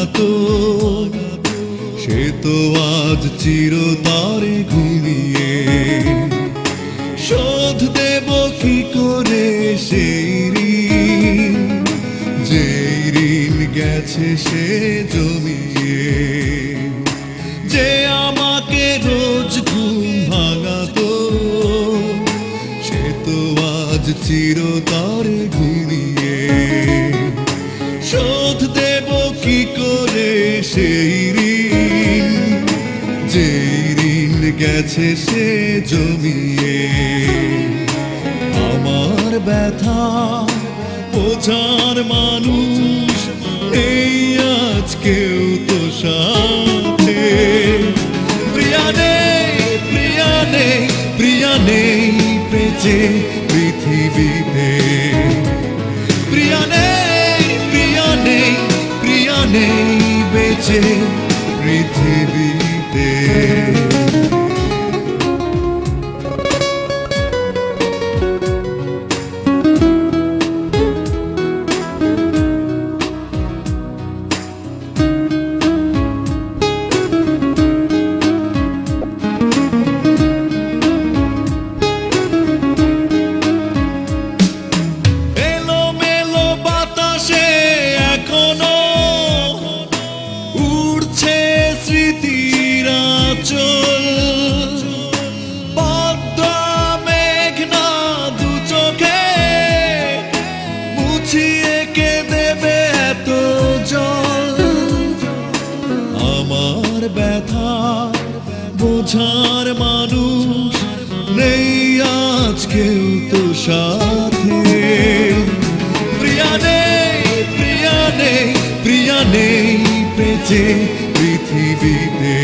ভাঙাতো সে তো আজ চিরতরে ঘুমিয়ে। শোধ দেব কি করে সেই ঋণ, যে ঋণ গেছে সে জমিয়ে। যে আমাকে রোজ ঘুম ভাঙাতো সে তো আজ চিরতরে ঘুমিয়ে। শোধ দেব কি করে সেই ঋণ, যে ঋণ গেছে সে জমিয়ে। আমার ব্যথা বোঝার মানুষ এই আজ কেউ তো সাথে। প্রিয়া নেই, প্রিয়া নেই, প্রিয়া নেই বেঁচে পৃথিবীতে। প্রিয়া নেই, প্রিয়া নেই, প্রিয়া নেই বেঁচে পৃথিবীতে। আমার ব্যথা বোঝার মানুষ নেই আজ কেউ তো সাথে। প্রিয়া নেই, প্রিয়া নেই, প্রিয়া নেই বেঁচে পৃথিবীতে।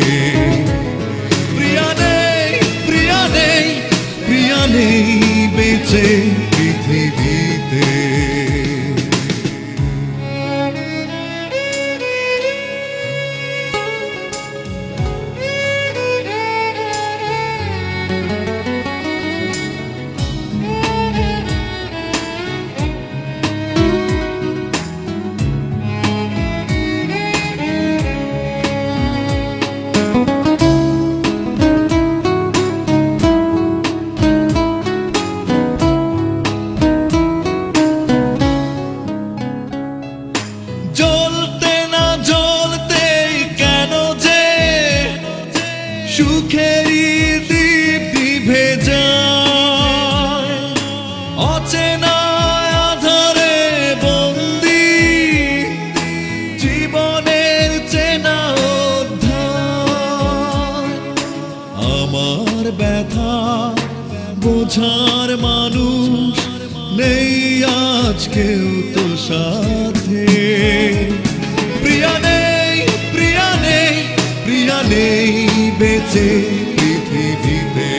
প্রিয়া নেই, প্রিয়া নেই, প্রিয়া নেই বেঁচে পৃথিবীতে। সুখেরই দীপ নিভে যায়, অচেনা আধারে বন্দি জীবনের চেনা অধ্যায়। আমার ব্যথা বোঝার মানুষ নেই আজ কেউ তো সাথে। প্রিয়া নেই, প্রিয়া নেই, প্রিয়া নেই বেঁচে পৃথিবীতে।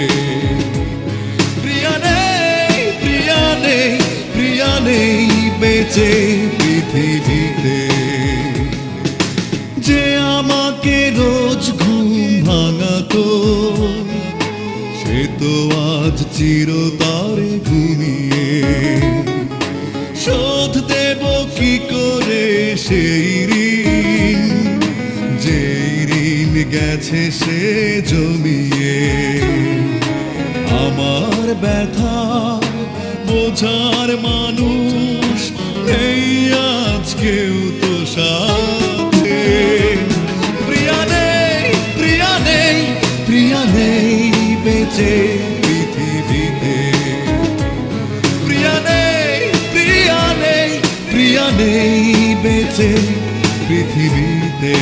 প্রিয়া নেই, প্রিয়া নেই, প্রিয়া নেই বেঁচে পৃথিবীতে। যে আমাকে রোজ ঘুম ভাঙাতো সে তো আজ চিরতরে ঘুমিয়ে। শোধ দেব কি করে সেই ঋণ, যে ঋণ গেছে সে জমিয়ে। আমার ব্যথা বোঝার মানুষ নেই আজ কেউ তো সাথে। প্রিয়া নেই, প্রিয়া নেই, প্রিয়া নেই বেঁচে পৃথিবীতে। প্রিয়া নেই, প্রিয়া নেই, প্রিয়া নেই বেঁচে পৃথিবীতে।